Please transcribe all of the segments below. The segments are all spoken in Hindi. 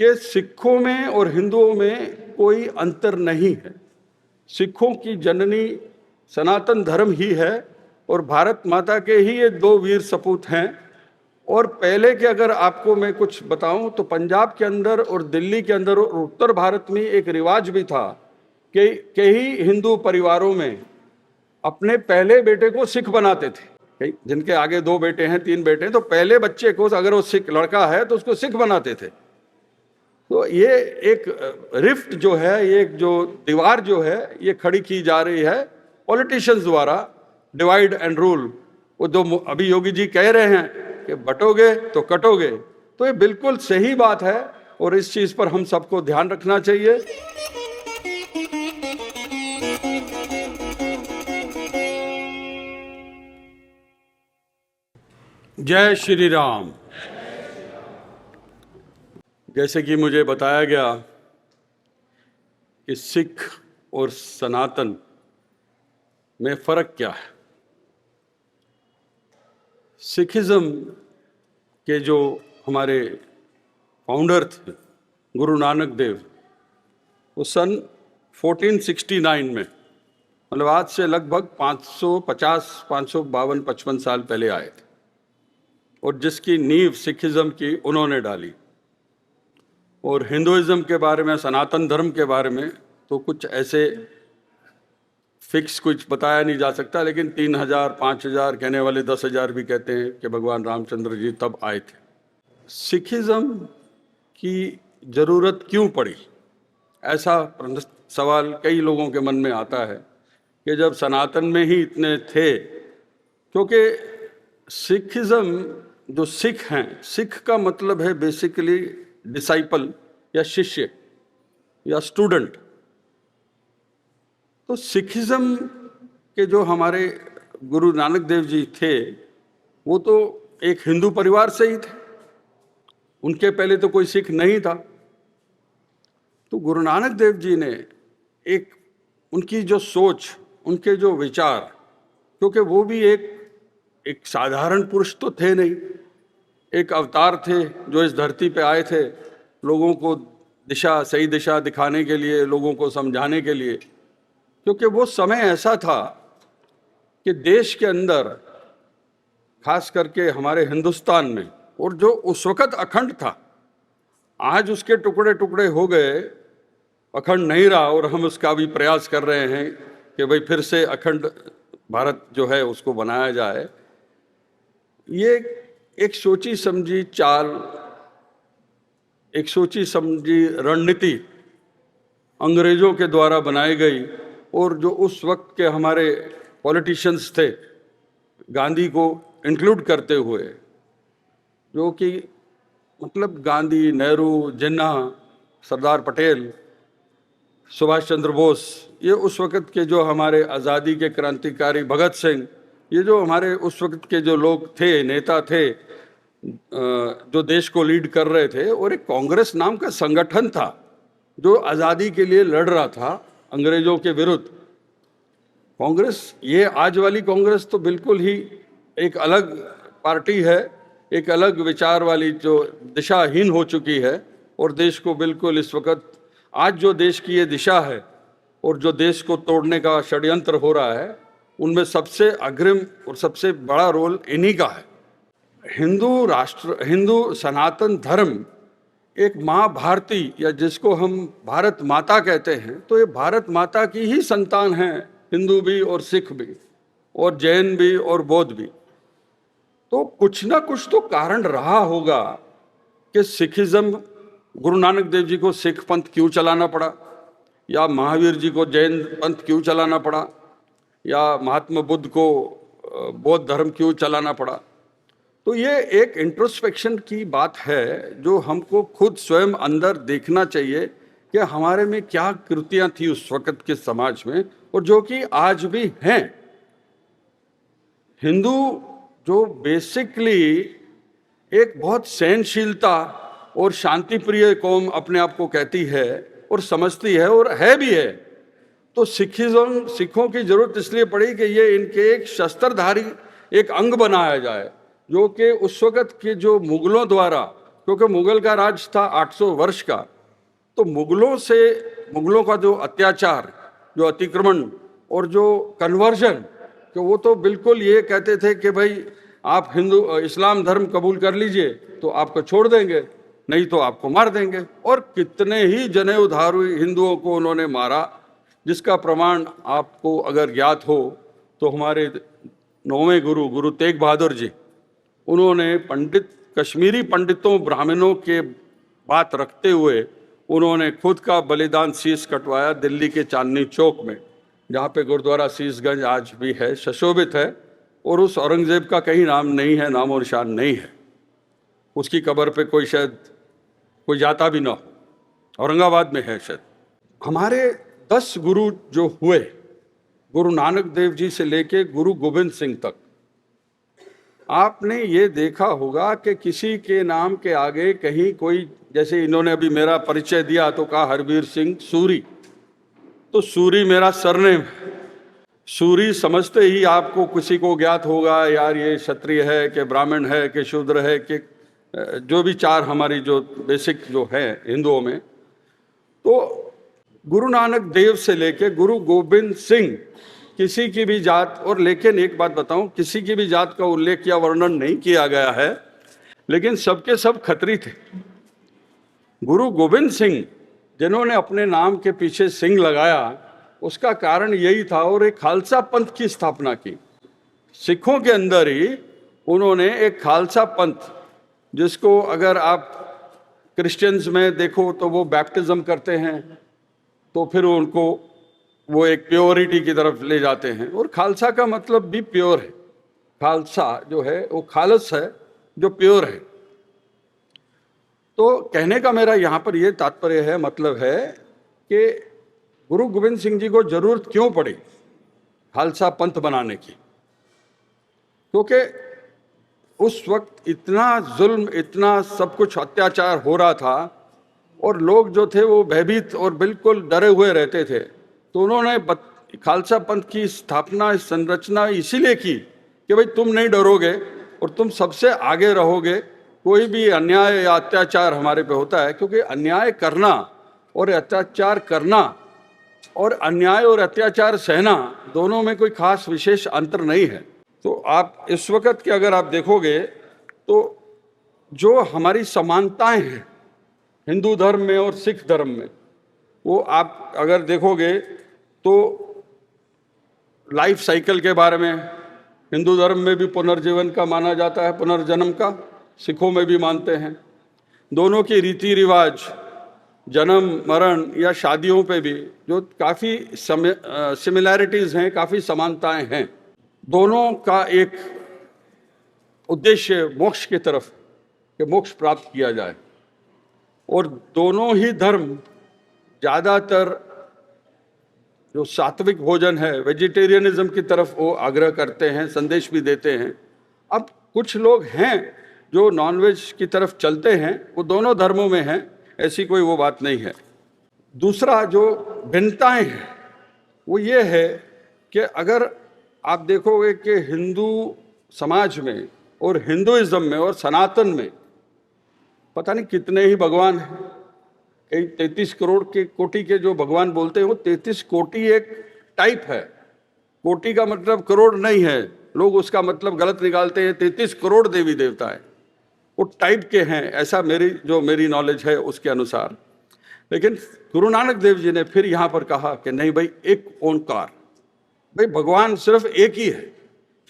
कि सिखों में और हिंदुओं में कोई अंतर नहीं है। सिखों की जननी सनातन धर्म ही है और भारत माता के ही ये दो वीर सपूत हैं। और पहले के अगर आपको मैं कुछ बताऊं तो पंजाब के अंदर और दिल्ली के अंदर और उत्तर भारत में एक रिवाज भी था कि कई हिंदू परिवारों में अपने पहले बेटे को सिख बनाते थे। जिनके आगे 2 बेटे हैं 3 बेटे हैं तो पहले बच्चे को अगर वो सिख लड़का है तो उसको सिख बनाते थे। तो ये एक रिफ्ट जो है, ये एक जो दीवार जो है ये खड़ी की जा रही है पॉलिटिशियंस द्वारा, डिवाइड एंड रूल। वो जो अभी योगी जी कह रहे हैं कि बटोगे तो कटोगे, तो ये बिल्कुल सही बात है और इस चीज पर हम सबको ध्यान रखना चाहिए। जय श्री राम। जैसे कि मुझे बताया गया कि सिख और सनातन में फर्क क्या है। सिखिज्म के जो हमारे फाउंडर थे गुरु नानक देव, वो सन 1469 में, मतलब आज से लगभग 552 साल पहले आए थे और जिसकी नींव सिखिज्म की उन्होंने डाली। और हिंदुइज्म के बारे में, सनातन धर्म के बारे में तो कुछ ऐसे फिक्स कुछ बताया नहीं जा सकता, लेकिन 3000, 5000 कहने वाले 10,000 भी कहते हैं कि भगवान रामचंद्र जी तब आए थे। सिखिज्म की जरूरत क्यों पड़ी, ऐसा सवाल कई लोगों के मन में आता है कि जब सनातन में ही इतने थे। क्योंकि सिखिज्म जो सिख हैं, सिख का मतलब है बेसिकली डिसाइपल या शिष्य या स्टूडेंट। तो सिखिज्म के जो हमारे गुरु नानक देव जी थे वो तो एक हिंदू परिवार से ही थे, उनके पहले तो कोई सिख नहीं था। तो गुरु नानक देव जी ने एक उनकी जो सोच, उनके जो विचार, क्योंकि वो भी एक साधारण पुरुष तो थे नहीं, एक अवतार थे जो इस धरती पे आए थे लोगों को दिशा, सही दिशा दिखाने के लिए, लोगों को समझाने के लिए। क्योंकि वो समय ऐसा था कि देश के अंदर, खास करके हमारे हिंदुस्तान में, और जो उस वक़्त अखंड था, आज उसके टुकड़े टुकड़े हो गए, अखंड नहीं रहा। और हम उसका भी प्रयास कर रहे हैं कि भाई फिर से अखंड भारत जो है उसको बनाया जाए। ये एक सोची समझी चाल, एक सोची समझी रणनीति अंग्रेजों के द्वारा बनाई गई। और जो उस वक्त के हमारे पॉलिटिशियंस थे, गांधी को इंक्लूड करते हुए, जो कि मतलब गांधी, नेहरू, जिन्ना, सरदार पटेल, सुभाष चंद्र बोस, ये उस वक्त के जो हमारे आज़ादी के क्रांतिकारी भगत सिंह, ये जो हमारे उस वक्त के जो लोग थे, नेता थे, जो देश को लीड कर रहे थे। और एक कांग्रेस नाम का संगठन था जो आज़ादी के लिए लड़ रहा था अंग्रेजों के विरुद्ध। कांग्रेस, ये आज वाली कांग्रेस तो बिल्कुल ही एक अलग पार्टी है, एक अलग विचार वाली, जो दिशाहीन हो चुकी है और देश को बिल्कुल इस वक्त, आज जो देश की ये दिशा है और जो देश को तोड़ने का षड्यंत्र हो रहा है, उनमें सबसे अग्रिम और सबसे बड़ा रोल इन्हीं का है। हिंदू राष्ट्र, हिंदू सनातन धर्म एक माँ भारती, या जिसको हम भारत माता कहते हैं, तो ये भारत माता की ही संतान है, हिंदू भी और सिख भी और जैन भी और बौद्ध भी। तो कुछ ना कुछ तो कारण रहा होगा कि सिखिज्म, गुरु नानक देव जी को सिख पंथ क्यों चलाना पड़ा, या महावीर जी को जैन पंथ क्यों चलाना पड़ा, या महात्मा बुद्ध को बौद्ध धर्म क्यों चलाना पड़ा। तो ये एक इंट्रोस्पेक्शन की बात है जो हमको खुद स्वयं अंदर देखना चाहिए कि हमारे में क्या कृतियां थी उस वक्त के समाज में और जो कि आज भी हैं। हिंदू जो बेसिकली एक बहुत सहनशीलता और शांति प्रिय कौम अपने आप को कहती है और समझती है और है भी है, तो सिखों की जरूरत इसलिए पड़ी कि ये इनके एक शस्त्रधारी एक अंग बनाया जाए, जो कि उस वक्त के जो मुगलों द्वारा क्योंकि मुगल का राज था 800 वर्ष का, तो मुगलों का जो अत्याचार, जो अतिक्रमण और जो कन्वर्जन, कि वो तो बिल्कुल ये कहते थे कि भाई आप इस्लाम धर्म कबूल कर लीजिए तो आपको छोड़ देंगे, नहीं तो आपको मार देंगे। और कितने ही जनेऊधारी हिंदुओं को उन्होंने मारा, जिसका प्रमाण आपको अगर ज्ञात हो तो हमारे 9वें गुरु तेग बहादुर जी, उन्होंने कश्मीरी पंडितों ब्राह्मणों के बात रखते हुए उन्होंने खुद का बलिदान शीश कटवाया दिल्ली के चांदनी चौक में, जहाँ पे गुरुद्वारा शीशगंज आज भी है, सुशोभित है। और उस औरंगजेब का कहीं नाम नहीं है, नामो निशान नहीं है। उसकी कब्र पे शायद कोई जाता भी ना हो, औरंगाबाद में है शायद। हमारे 10 गुरु जो हुए, गुरु नानक देव जी से लेके गुरु गोविंद सिंह तक, आपने ये देखा होगा कि किसी के नाम के आगे कहीं कोई, जैसे इन्होंने अभी मेरा परिचय दिया तो कहा हरवीर सिंह सूरी, तो सूरी मेरा सरनेम है। सूरी समझते ही आपको किसी को ज्ञात होगा यार ये क्षत्रिय है कि ब्राह्मण है कि शूद्र है कि जो भी 4 हमारी जो बेसिक जो है हिंदुओं में। तो गुरु नानक देव से लेके गुरु गोविंद सिंह किसी की भी जात, और लेकिन एक बात बताऊं, किसी की भी जात का उल्लेख या वर्णन नहीं किया गया है, लेकिन सबके सब खत्री थे। गुरु गोविंद सिंह जिन्होंने अपने नाम के पीछे सिंह लगाया, उसका कारण यही था, और एक खालसा पंथ की स्थापना की। सिखों के अंदर ही उन्होंने एक खालसा पंथ, जिसको अगर आप क्रिश्चियंस में देखो तो वो बैप्टिज्म करते हैं, तो फिर उनको वो एक प्योरिटी की तरफ ले जाते हैं। और खालसा का मतलब भी प्योर है, खालसा जो है वो खालस है, जो प्योर है। तो कहने का मेरा यहाँ पर ये तात्पर्य है, मतलब है कि गुरु गोविंद सिंह जी को जरूरत क्यों पड़ी खालसा पंथ बनाने की, क्योंकि उस वक्त इतना जुल्म, इतना सब कुछ अत्याचार हो रहा था, और लोग जो थे वो भयभीत और बिल्कुल डरे हुए रहते थे। तो उन्होंने खालसा पंथ की स्थापना, संरचना इसीलिए की कि भाई तुम नहीं डरोगे और तुम सबसे आगे रहोगे। कोई भी अन्याय या अत्याचार हमारे पे होता है, क्योंकि अन्याय करना और अत्याचार करना और अन्याय और अत्याचार सहना दोनों में कोई खास विशेष अंतर नहीं है। तो आप इस वक्त के अगर आप देखोगे तो जो हमारी समानताएं हैं हिंदू धर्म में और सिख धर्म में, वो आप अगर देखोगे तो लाइफ साइकिल के बारे में हिंदू धर्म में भी पुनर्जीवन का माना जाता है, पुनर्जन्म का, सिखों में भी मानते हैं। दोनों की रीति रिवाज, जन्म मरण या शादियों पे भी जो काफ़ी सिमिलैरिटीज़ हैं, काफ़ी समानताएं हैं। दोनों का एक उद्देश्य मोक्ष की तरफ, कि मोक्ष प्राप्त किया जाए। और दोनों ही धर्म ज़्यादातर जो सात्विक भोजन है, वेजिटेरियनिज्म की तरफ वो आग्रह करते हैं, संदेश भी देते हैं। अब कुछ लोग हैं जो नॉनवेज की तरफ चलते हैं, वो दोनों धर्मों में हैं, ऐसी कोई वो बात नहीं है। दूसरा जो भिन्नताएं हैं वो ये है कि अगर आप देखोगे कि हिंदू समाज में और हिंदुइज्म में और सनातन में पता नहीं कितने ही भगवान हैं। कई 33 करोड़ के कोटि के जो भगवान बोलते हैं, वो 33 कोटि एक टाइप है। कोटि का मतलब करोड़ नहीं है, लोग उसका मतलब गलत निकालते हैं। 33 करोड़ देवी देवता है, वो टाइप के हैं, ऐसा मेरी नॉलेज है उसके अनुसार। लेकिन गुरु नानक देव जी ने फिर यहाँ पर कहा कि नहीं भाई, एक ओंकार, भाई भगवान सिर्फ एक ही है।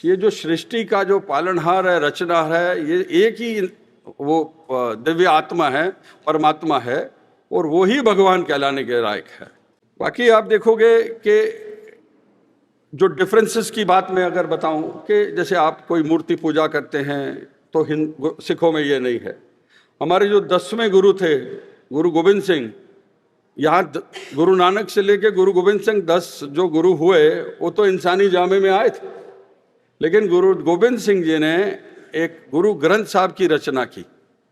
ये जो सृष्टि का जो पालनहार है, रचना है, ये एक ही वो दिव्य आत्मा है, परमात्मा है, और वो ही भगवान कहलाने के लायक है। बाकी आप देखोगे कि जो डिफरेंसेस की बात मैं अगर बताऊं कि जैसे आप कोई मूर्ति पूजा करते हैं तो सिखों में ये नहीं है। हमारे जो 10वें गुरु थे गुरु गोविंद सिंह, यहाँ गुरु नानक से लेके गुरु गोविंद सिंह 10 जो गुरु हुए वो तो इंसानी जामे में आए थे, लेकिन गुरु गोविंद सिंह जी ने एक गुरु ग्रंथ साहब की रचना की,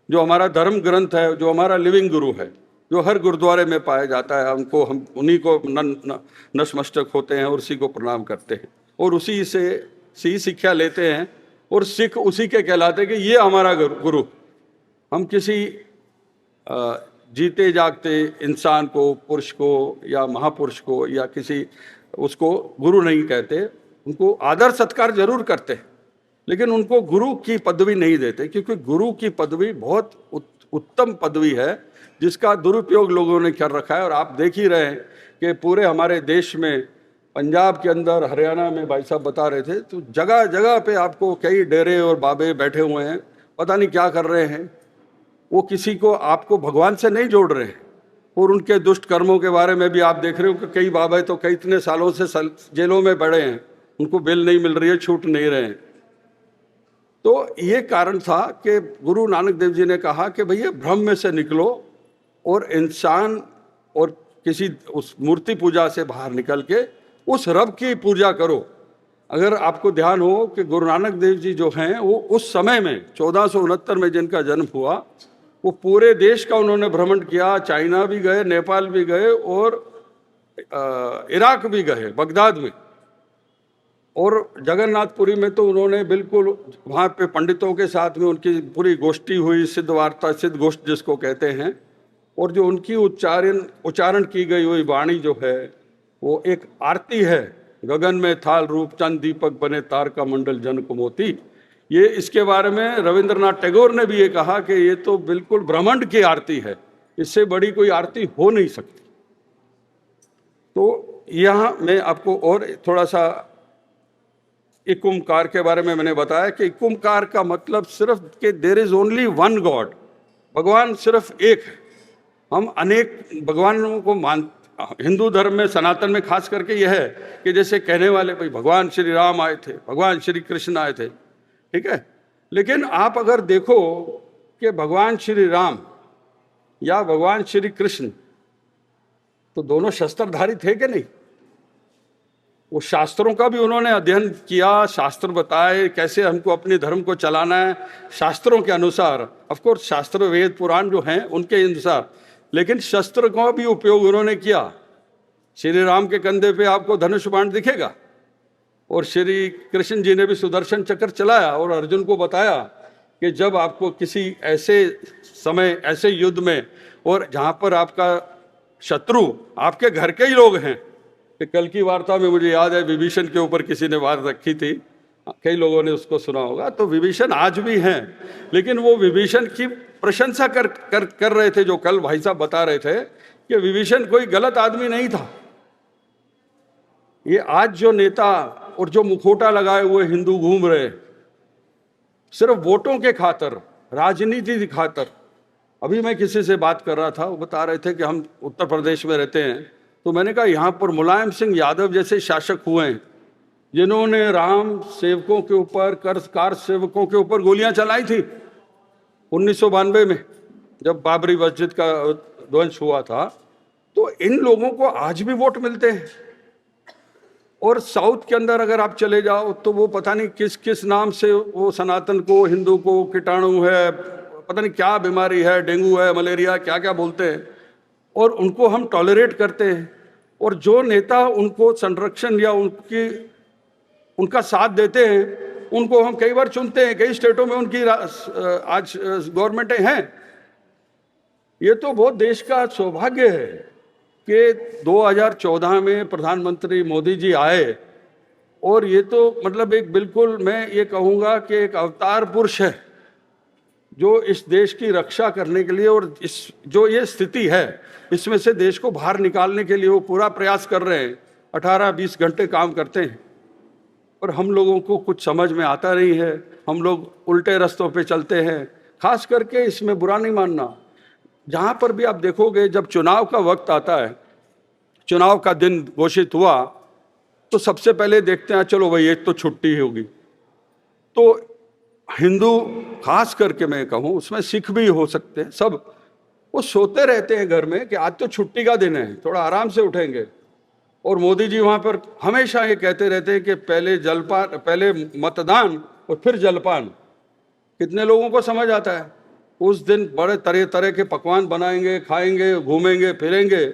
जो हमारा धर्म ग्रंथ है, जो हमारा लिविंग गुरु है, जो हर गुरुद्वारे में पाया जाता है। हम उन्हीं को नतमस्तक होते हैं और उसी को प्रणाम करते हैं और उसी से शिक्षा लेते हैं, और सिख उसी के कहलाते हैं कि ये हमारा गुरु। हम किसी जीते जागते इंसान को, पुरुष को या महापुरुष को या किसी उसको गुरु नहीं कहते, उनको आदर सत्कार जरूर करते हैं, लेकिन उनको गुरु की पदवी नहीं देते, क्योंकि गुरु की पदवी बहुत उत्तम पदवी है जिसका दुरुपयोग लोगों ने कर रखा है। और आप देख ही रहे हैं कि पूरे हमारे देश में, पंजाब के अंदर, हरियाणा में भाई साहब बता रहे थे, तो जगह जगह पे आपको कई डेरे और बाबे बैठे हुए हैं, पता नहीं क्या कर रहे हैं। वो किसी को, आपको भगवान से नहीं जोड़ रहे हैं। और उनके दुष्ट कर्मों के बारे में भी आप देख रहे हो कि कई बाबे तो कई इतने सालों से जेलों में पड़े हैं, उनको बेल नहीं मिल रही है, छूट नहीं रहे हैं। तो ये कारण था कि गुरु नानक देव जी ने कहा कि भैया भ्रम में से निकलो और इंसान और किसी उस मूर्ति पूजा से बाहर निकल के उस रब की पूजा करो। अगर आपको ध्यान हो कि गुरु नानक देव जी जो हैं वो उस समय में 1469 में जिनका जन्म हुआ, वो पूरे देश का उन्होंने भ्रमण किया। चाइना भी गए, नेपाल भी गए और इराक भी गए, बगदाद में, और जगन्नाथपुरी में तो उन्होंने बिल्कुल वहाँ पे पंडितों के साथ में उनकी पूरी गोष्ठी हुई, सिद्ध वार्ता, सिद्ध गोष्ठ जिसको कहते हैं। और जो उनकी उच्चारण की गई हुई वाणी जो है वो एक आरती है। गगन में थाल रूप चंद दीपक बने तारका मंडल जन को मोती। ये इसके बारे में रविंद्रनाथ टैगोर ने भी ये कहा कि ये तो बिल्कुल ब्रह्मांड की आरती है, इससे बड़ी कोई आरती हो नहीं सकती। तो यहाँ मैं आपको और थोड़ा सा एक ओंकार के बारे में मैंने बताया कि एक ओंकार का मतलब सिर्फ कि there is only one God, भगवान सिर्फ एक है। हम अनेक भगवानों को हिंदू धर्म में, सनातन में खास करके यह है कि जैसे कहने वाले भाई भगवान श्री राम आए थे, भगवान श्री कृष्ण आए थे, ठीक है, लेकिन आप अगर देखो कि भगवान श्री राम या भगवान श्री कृष्ण तो दोनों शस्त्रधारी थे कि नहीं? वो शास्त्रों का भी उन्होंने अध्ययन किया, शास्त्र बताए कैसे हमको अपने धर्म को चलाना है शास्त्रों के अनुसार। ऑफकोर्स शास्त्र, वेद, पुराण जो हैं उनके अनुसार, लेकिन शस्त्र का भी उपयोग उन्होंने किया। श्री राम के कंधे पे आपको धनुष बाण दिखेगा, और श्री कृष्ण जी ने भी सुदर्शन चक्र चलाया और अर्जुन को बताया कि जब आपको किसी ऐसे समय, ऐसे युद्ध में, और जहां पर आपका शत्रु आपके घर के ही लोग हैं, कि कल की वार्ता में मुझे याद है विभीषण के ऊपर किसी ने बात रखी थी, कई लोगों ने उसको सुना होगा। तो विभीषण आज भी हैं, लेकिन वो विभीषण की प्रशंसा कर रहे थे, जो कल भाई साहब बता रहे थे कि विभीषण कोई गलत आदमी नहीं था। ये आज जो नेता और जो मुखोटा लगाए हुए हिंदू घूम रहे सिर्फ वोटों के खातर, राजनीति की खातर। अभी मैं किसी से बात कर रहा था, वो बता रहे थे कि हम उत्तर प्रदेश में रहते हैं, तो मैंने कहा यहाँ पर मुलायम सिंह यादव जैसे शासक हुए हैं जिन्होंने राम सेवकों के ऊपर, कार सेवकों के ऊपर गोलियां चलाई थी 1992 में जब बाबरी मस्जिद का ध्वंस हुआ था। तो इन लोगों को आज भी वोट मिलते हैं। और साउथ के अंदर अगर आप चले जाओ तो वो पता नहीं किस किस नाम से वो सनातन को, हिंदू को कीटाणु है, पता नहीं क्या बीमारी है, डेंगू है, मलेरिया, क्या क्या बोलते हैं, और उनको हम टॉलरेट करते हैं। और जो नेता उनको संरक्षण या उनका साथ देते हैं उनको हम कई बार चुनते हैं। कई स्टेटों में उनकी आज गवर्नमेंटें हैं। ये तो बहुत देश का सौभाग्य है कि 2014 में प्रधानमंत्री मोदी जी आए, और ये तो मतलब एक बिल्कुल मैं ये कहूँगा कि एक अवतार पुरुष है जो इस देश की रक्षा करने के लिए, और इस जो ये स्थिति है इसमें से देश को बाहर निकालने के लिए वो पूरा प्रयास कर रहे हैं। 18-20 घंटे काम करते हैं, और हम लोगों को कुछ समझ में आता नहीं है। हम लोग उल्टे रास्तों पे चलते हैं। खास करके इसमें बुरा नहीं मानना, जहाँ पर भी आप देखोगे जब चुनाव का वक्त आता है, चुनाव का दिन घोषित हुआ, तो सबसे पहले देखते हैं चलो भाई एक तो छुट्टी होगी। तो हिंदू खास करके मैं कहूँ, उसमें सिख भी हो सकते हैं, सब वो सोते रहते हैं घर में कि आज तो छुट्टी का दिन है, थोड़ा आराम से उठेंगे। और मोदी जी वहाँ पर हमेशा ये कहते रहते हैं कि पहले मतदान और फिर जलपान। कितने लोगों को समझ आता है? उस दिन बड़े तरह तरह के पकवान बनाएंगे, खाएंगे, घूमेंगे फिरेंगे।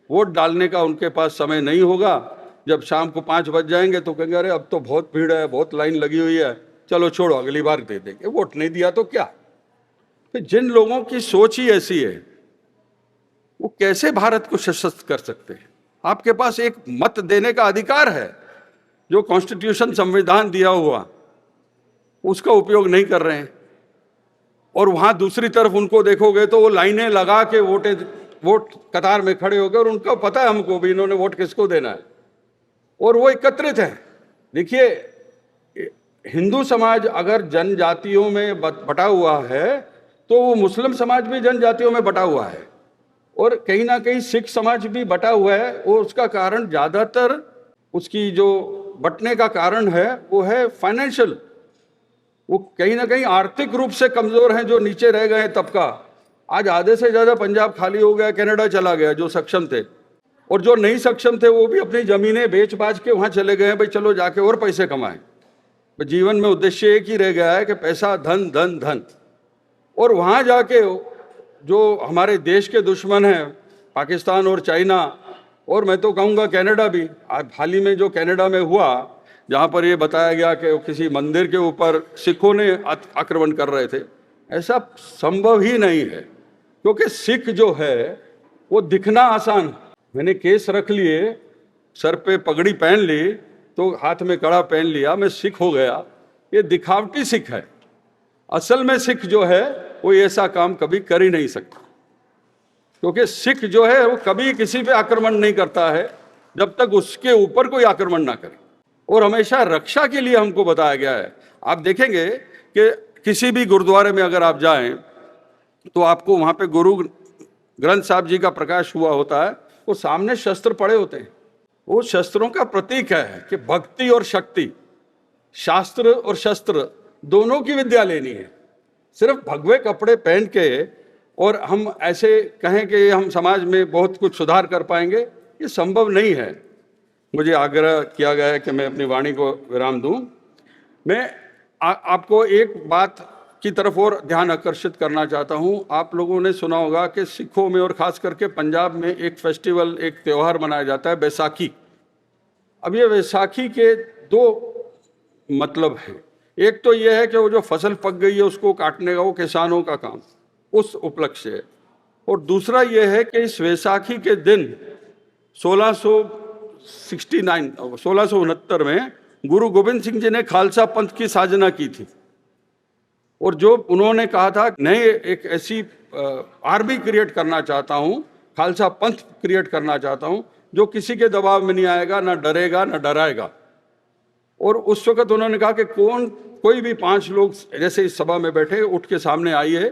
वोट डालने का उनके पास समय नहीं होगा। जब शाम को 5 बज जाएंगे तो कहेंगे अरे अब तो बहुत भीड़ है, बहुत लाइन लगी हुई है, चलो छोड़ो अगली बार दे देंगे। वोट नहीं दिया तो क्या। तो जिन लोगों की सोच ही ऐसी है वो कैसे भारत को सशक्त कर सकते हैं? आपके पास एक मत देने का अधिकार है, जो कॉन्स्टिट्यूशन संविधान दिया हुआ, उसका उपयोग नहीं कर रहे हैं। और वहां दूसरी तरफ उनको देखोगे तो वो लाइनें लगा के वोट कतार में खड़े हो गए, और उनका पता है हमको भी इन्होंने वोट किसको देना है, और वो एकत्रित है। देखिए, हिंदू समाज अगर जनजातियों में बटा हुआ है तो वो मुस्लिम समाज भी जनजातियों में बटा हुआ है, और कहीं ना कहीं सिख समाज भी बटा हुआ है। और उसका कारण, ज्यादातर उसकी जो बटने का कारण है वो है फाइनेंशियल। वो कहीं ना कहीं आर्थिक रूप से कमजोर हैं, जो नीचे रह गए हैं तबका। आज आधे से ज्यादा पंजाब खाली हो गया, कनाडा चला गया जो सक्षम थे, और जो नहीं सक्षम थे वो भी अपनी जमीनें बेच बाच के वहां चले गए हैं, भाई चलो जाके और पैसे कमाएं। जीवन में उद्देश्य एक ही रह गया है कि पैसा, धन धन धन। और वहां जाके जो हमारे देश के दुश्मन हैं, पाकिस्तान और चाइना, और मैं तो कहूँगा कनाडा भी, आज हाल ही में जो कनाडा में हुआ, जहाँ पर ये बताया गया कि किसी मंदिर के ऊपर सिखों ने आक्रमण कर रहे थे, ऐसा संभव ही नहीं है। क्योंकि सिख जो है वो दिखना आसान, मैंने केस रख लिए, सर पे पगड़ी पहन ली, तो हाथ में कड़ा पहन लिया, मैं सिख हो गया, ये दिखावटी सिख है। असल में सिख जो है वो ऐसा काम कभी कर ही नहीं सकता, क्योंकि सिख जो है वो कभी किसी पे आक्रमण नहीं करता है जब तक उसके ऊपर कोई आक्रमण ना करे, और हमेशा रक्षा के लिए हमको बताया गया है। आप देखेंगे कि किसी भी गुरुद्वारे में अगर आप जाएं तो आपको वहां पे गुरु ग्रंथ साहब जी का प्रकाश हुआ होता है, वो सामने शस्त्र पड़े होते हैं। वो शस्त्रों का प्रतीक है कि भक्ति और शक्ति, शास्त्र और शस्त्र दोनों की विद्या लेनी है। सिर्फ भगवे कपड़े पहन के और हम ऐसे कहें कि हम समाज में बहुत कुछ सुधार कर पाएंगे, ये संभव नहीं है। मुझे आग्रह किया गया है कि मैं अपनी वाणी को विराम दूं। मैं आपको एक बात की तरफ और ध्यान आकर्षित करना चाहता हूं। आप लोगों ने सुना होगा कि सिखों में और खास करके पंजाब में एक फेस्टिवल, एक त्यौहार मनाया जाता है, बैसाखी। अब ये बैसाखी के दो मतलब हैं। एक तो ये है कि वो जो फसल पक गई है उसको काटने का वो किसानों का काम, उस उपलक्ष्य है। और दूसरा ये है कि इस बैसाखी के दिन 1669 में गुरु गोविंद सिंह जी ने खालसा पंथ की साजना की थी, और जो उन्होंने कहा था, मैं एक ऐसी आर्मी क्रिएट करना चाहता हूँ, खालसा पंथ क्रिएट करना चाहता हूँ जो किसी के दबाव में नहीं आएगा, ना डरेगा ना डराएगा। और उस वक्त उन्होंने कहा कि कोई भी 5 लोग जैसे इस सभा में बैठे उठ के सामने आइए।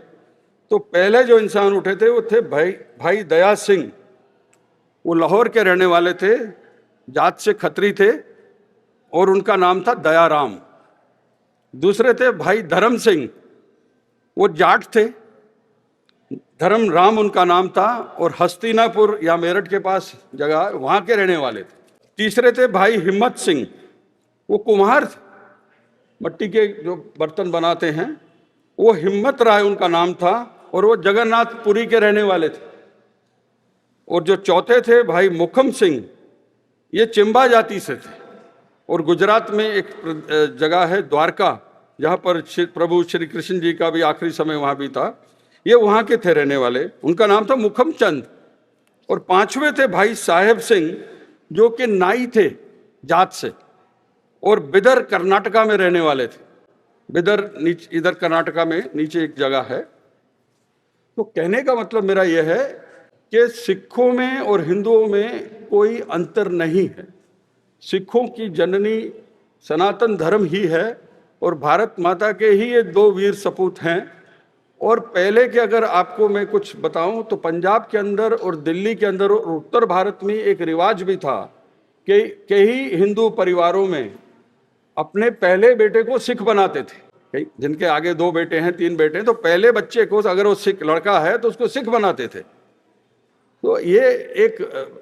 तो पहले जो इंसान उठे थे वो थे भाई दया सिंह। वो लाहौर के रहने वाले थे, जात से खत्री थे, और उनका नाम था दयाराम। दूसरे थे भाई धर्म सिंह, वो जाट थे, धर्म राम उनका नाम था, और हस्तिनापुर या मेरठ के पास जगह वहां के रहने वाले थे। तीसरे थे भाई हिम्मत सिंह, वो कुम्हार थे, मिट्टी के जो बर्तन बनाते हैं, वो हिम्मत राय उनका नाम था, और वो जगन्नाथपुरी के रहने वाले थे। और जो चौथे थे भाई मुखम सिंह, ये चिंबा जाति से थे, और गुजरात में एक जगह है द्वारका, जहाँ पर प्रभु श्री कृष्ण जी का भी आखिरी समय वहाँ भी था, ये वहाँ के थे रहने वाले, उनका नाम था मुखम चंद। और पांचवें थे भाई साहेब सिंह, जो कि नाई थे जात से, और बिदर कर्नाटका में रहने वाले थे। बिदर इधर कर्नाटका में नीचे एक जगह है। तो कहने का मतलब मेरा यह है कि सिखों में और हिंदुओं में कोई अंतर नहीं है। सिखों की जननी सनातन धर्म ही है, और भारत माता के ही ये 2 वीर सपूत हैं। और पहले के अगर आपको मैं कुछ बताऊं तो पंजाब के अंदर और दिल्ली के अंदर और उत्तर भारत में एक रिवाज भी था कि कई हिंदू परिवारों में अपने पहले बेटे को सिख बनाते थे। जिनके आगे 2 बेटे हैं, 3 बेटे हैं, तो पहले बच्चे को अगर वो सिख लड़का है तो उसको सिख बनाते थे। तो ये एक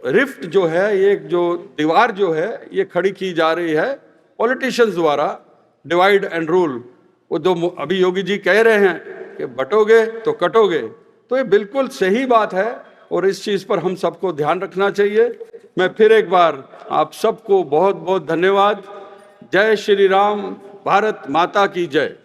रिफ्ट जो है, ये एक जो दीवार जो है, ये खड़ी की जा रही है पॉलिटिशियंस द्वारा, डिवाइड एंड रूल। वो जो अभी योगी जी कह रहे हैं कि बटोगे तो कटोगे, तो ये बिल्कुल सही बात है, और इस चीज पर हम सबको ध्यान रखना चाहिए। मैं फिर एक बार आप सबको बहुत बहुत धन्यवाद। जय श्री राम, भारत माता की जय।